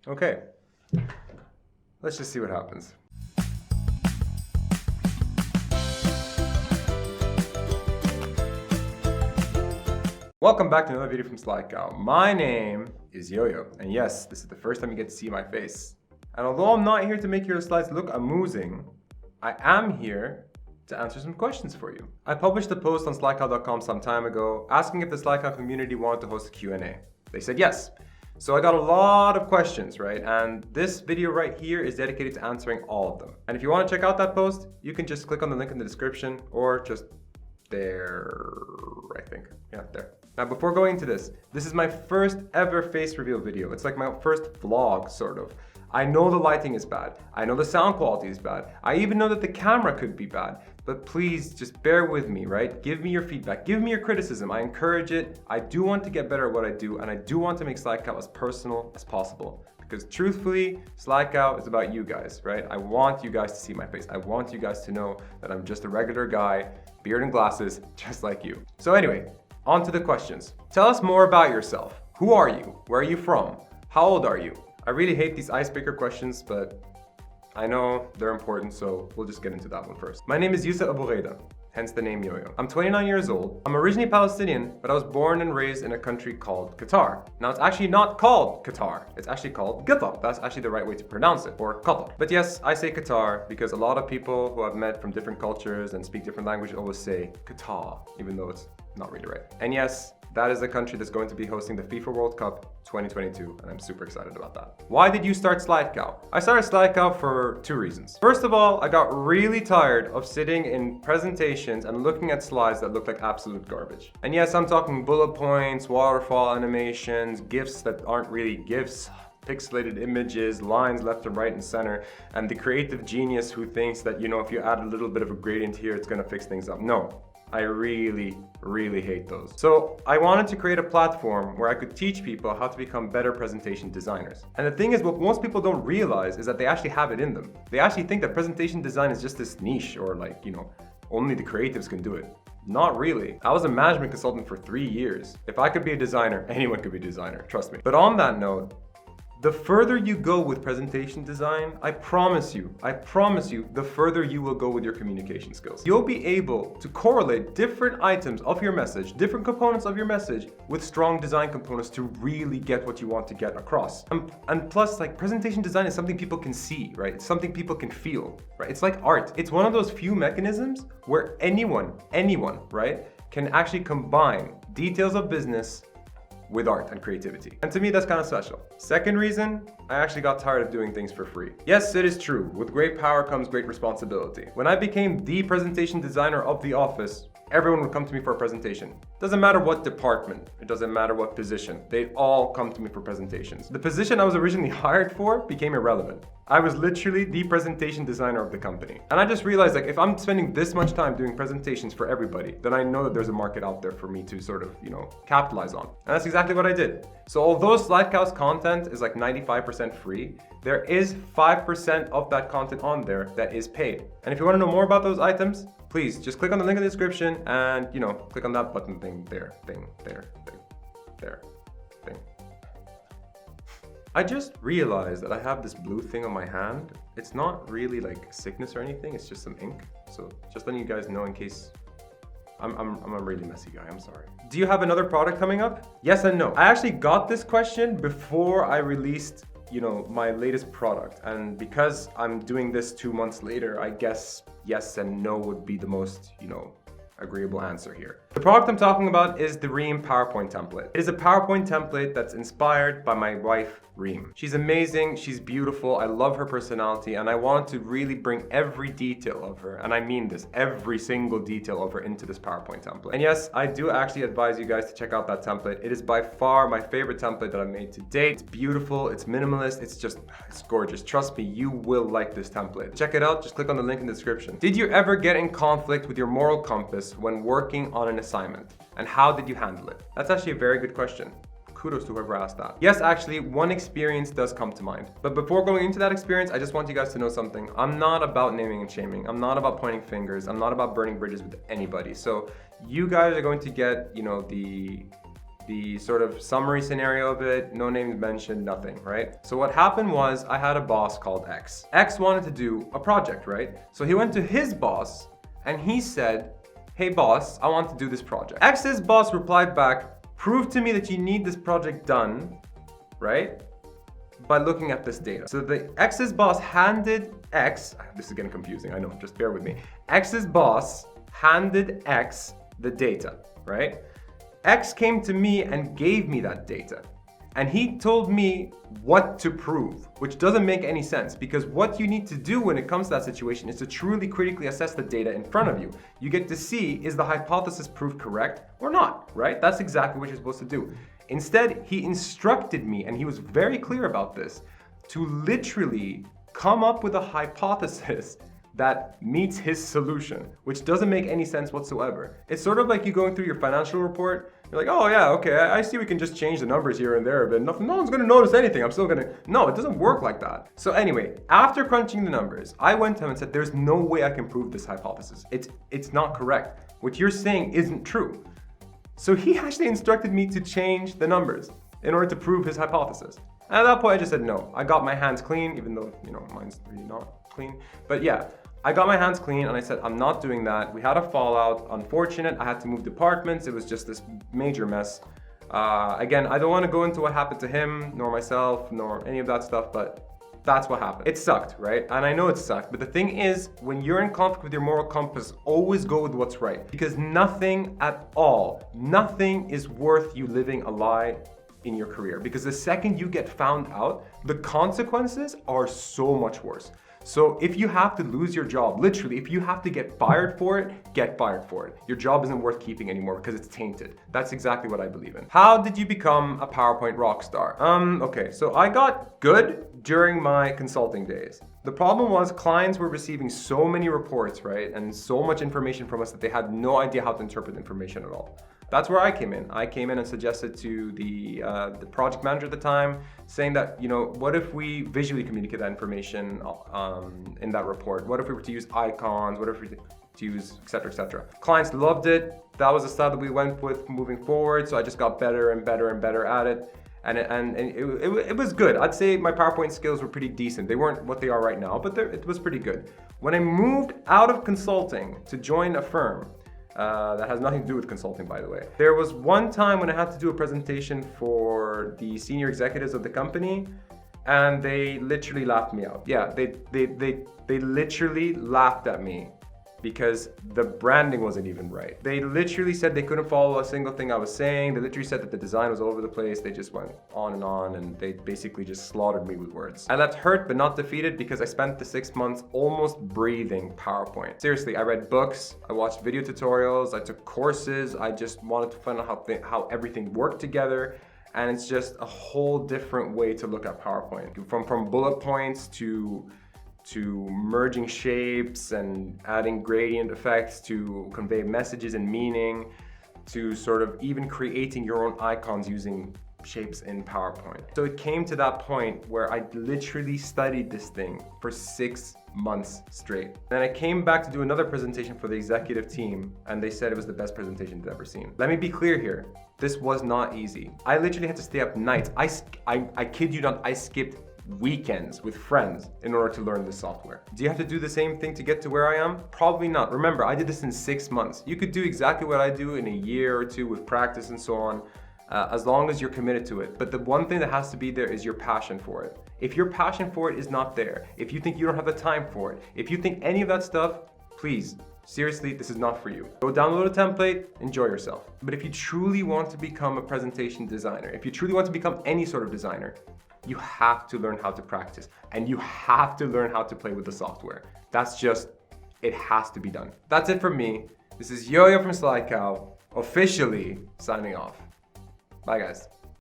Okay, let's just see what happens. Welcome back to another video from Slidecast. My name is Yoyo, and yes, this is the first time you get to see my face. And although I'm not here to make your slides look amusing, I am here to answer some questions for you. I published a post on slidecast.com some time ago asking if the Slidecast community wanted to host a Q&A. They said yes. So I got a lot of questions, right? And this video right here is dedicated to answering all of them. And if you want to check out that post, you can just click on the link in the description or just there, I think. Yeah, there. Now, before going into this is my first ever face reveal video. It's like my first vlog, sort of. I know the lighting is bad. I know the sound quality is bad. I even know that the camera could be bad. But please, just bear with me, right? Give me your feedback. Give me your criticism. I encourage it. I do want to get better at what I do, and I do want to make Slidecast as personal as possible. Because truthfully, Slidecast is about you guys, right? I want you guys to see my face. I want you guys to know that I'm just a regular guy, beard and glasses, just like you. So anyway, on to the questions. Tell us more about yourself. Who are you? Where are you from? How old are you? I really hate these icebreaker questions, but I know they're important, so we'll just get into that one first. My name is Yusuf Abu Gheda, hence the name Yoyo. I'm 29 years old. I'm originally Palestinian, but I was born and raised in a country called Qatar. Now, it's actually not called Qatar. It's actually called Qatar. That's actually the right way to pronounce it, or Qatar. But yes, I say Qatar because a lot of people who I've met from different cultures and speak different languages always say Qatar, even though it's not really right. And yes, that is the country that's going to be hosting the FIFA World Cup 2022, and I'm super excited about that. Why did you start Slidecast? I started Slidecast for two reasons. First of all, I got really tired of sitting in presentations and looking at slides that look like absolute garbage. And yes, I'm talking bullet points, waterfall animations, GIFs that aren't really GIFs, pixelated images, lines left and right and center, and the creative genius who thinks that, you know, if you add a little bit of a gradient here, it's gonna fix things up. No. I really hate those. So I wanted to create a platform where I could teach people how to become better presentation designers. And the thing is, what most people don't realize is that they actually have it in them. They actually think that presentation design is just this niche, or like, you know, only the creatives can do it. Not really. I was a management consultant for 3 years. If I could be a designer, anyone could be a designer, trust me. But on that note, the further you go with presentation design, I promise you, the further you will go with your communication skills. You'll be able to correlate different items of your message, different components of your message, with strong design components to really get what you want to get across. And plus, like, presentation design is something people can see, right? It's something people can feel, right? It's like art. It's one of those few mechanisms where anyone, right, can actually combine details of business with art and creativity. And to me, that's kind of special. Second reason, I actually got tired of doing things for free. Yes, it is true. With great power comes great responsibility. When I became the presentation designer of the office, everyone would come to me for a presentation. Doesn't matter what department, it doesn't matter what position, they'd all come to me for presentations. The position I was originally hired for became irrelevant. I was literally the presentation designer of the company. And I just realized, like, if I'm spending this much time doing presentations for everybody, then I know that there's a market out there for me to sort of, you know, capitalize on. And that's exactly what I did. So although Slidecast content is like 95% free, there is 5% of that content on there that is paid. And if you want to know more about those items, please just click on the link in the description and, you know, click on that button thing there. I just realized that I have this blue thing on my hand. It's not really like sickness or anything, it's just some ink. So just letting you guys know in case I'm a really messy guy, I'm sorry. Do you have another product coming up? Yes and no. I actually got this question before I released, you know, my latest product. And because I'm doing this 2 months later, I guess yes and no would be the most, you know, agreeable answer here. The product I'm talking about is the Reem PowerPoint template. It is a PowerPoint template that's inspired by my wife, Reem. She's amazing, she's beautiful, I love her personality, and I wanted to really bring every detail of her, and I mean this, every single detail of her into this PowerPoint template. And yes, I do actually advise you guys to check out that template. It is by far my favorite template that I've made to date. It's beautiful, it's minimalist, it's gorgeous. Trust me, you will like this template. Check it out, just click on the link in the description. Did you ever get in conflict with your moral compass when working on an assignment? And how did you handle it? That's actually a very good question. Kudos to whoever asked that. Yes, actually, one experience does come to mind. But before going into that experience, I just want you guys to know something. I'm not about naming and shaming. I'm not about pointing fingers. I'm not about burning bridges with anybody. So you guys are going to get, you know, the the sort of summary scenario of it, no names mentioned, nothing, right? So what happened was I had a boss called X. X wanted to do a project, right? So he went to his boss and he said, hey boss, I want to do this project. X's boss replied back, prove to me that you need this project done, right? By looking at this data. So the X's boss handed X, this is getting confusing, I know, just bear with me. X's boss handed X the data, right? X came to me and gave me that data. And he told me what to prove, which doesn't make any sense because what you need to do when it comes to that situation is to truly critically assess the data in front of you. You get to see, is the hypothesis proved correct or not, right? That's exactly what you're supposed to do. Instead, he instructed me, and he was very clear about this, to literally come up with a hypothesis that meets his solution, which doesn't make any sense whatsoever. It's sort of like you going through your financial report. You're like, oh yeah, okay, I see we can just change the numbers here and there, but no one's gonna notice anything. I'm still gonna, no, it doesn't work like that. So anyway, after crunching the numbers, I went to him and said, there's no way I can prove this hypothesis. It's not correct. What you're saying isn't true. So he actually instructed me to change the numbers in order to prove his hypothesis. And at that point, I just said no. I got my hands clean, even though, mine's really not clean. But yeah, I got my hands clean and I said, I'm not doing that. We had a fallout, unfortunate. I had to move departments. It was just this major mess. Again, I don't want to go into what happened to him, nor myself, nor any of that stuff, but that's what happened. It sucked, right? And I know it sucked, but the thing is, when you're in conflict with your moral compass, always go with what's right. Because nothing at all, nothing is worth you living a lie in your career. Because the second you get found out, the consequences are so much worse. So if you have to lose your job, literally, if you have to get fired for it, get fired for it. Your job isn't worth keeping anymore because it's tainted. That's exactly what I believe in. How did you become a PowerPoint rock star? Okay, so I got good during my consulting days. The problem was clients were receiving so many reports, right? And so much information from us that they had no idea how to interpret information at all. That's where I came in. I came in and suggested to the project manager at the time, saying that, what if we visually communicate that information in that report? What if we were to use icons? What if we were to use, et cetera, et cetera. Clients loved it. That was the style that we went with moving forward. So I just got better and better and better at it. And it was good. I'd say my PowerPoint skills were pretty decent. They weren't what they are right now, but it was pretty good. When I moved out of consulting to join a firm, that has nothing to do with consulting, by the way. There was one time when I had to do a presentation for the senior executives of the company, and they literally laughed me out. Yeah, they literally laughed at me because the branding wasn't even right. They literally said they couldn't follow a single thing I was saying. They literally said that the design was all over the place. They just went on, and they basically just slaughtered me with words. I left hurt but not defeated because I spent the 6 months almost breathing PowerPoint. Seriously, I read books, I watched video tutorials, I took courses. I just wanted to find out how everything worked together. And it's just a whole different way to look at PowerPoint. From bullet points to merging shapes and adding gradient effects to convey messages and meaning, to sort of even creating your own icons using shapes in PowerPoint. So it came to that point where I literally studied this thing for 6 months straight. Then I came back to do another presentation for the executive team, and they said it was the best presentation they've ever seen. Let me be clear here. This was not easy. I literally had to stay up nights. I kid you not, I skipped weekends with friends in order to learn this software. Do you have to do the same thing to get to where I am? Probably not. Remember, I did this in 6 months. You could do exactly what I do in a year or two with practice and so on, as long as you're committed to it. But the one thing that has to be there is your passion for it. If your passion for it is not there, if you think you don't have the time for it, if you think any of that stuff, please, seriously, this is not for you. Go download a template, enjoy yourself. But if you truly want to become a presentation designer, if you truly want to become any sort of designer, you have to learn how to practice, and you have to learn how to play with the software. That's just, it has to be done. That's it from me. This is Yoyo from Sly Cow, officially signing off. Bye guys.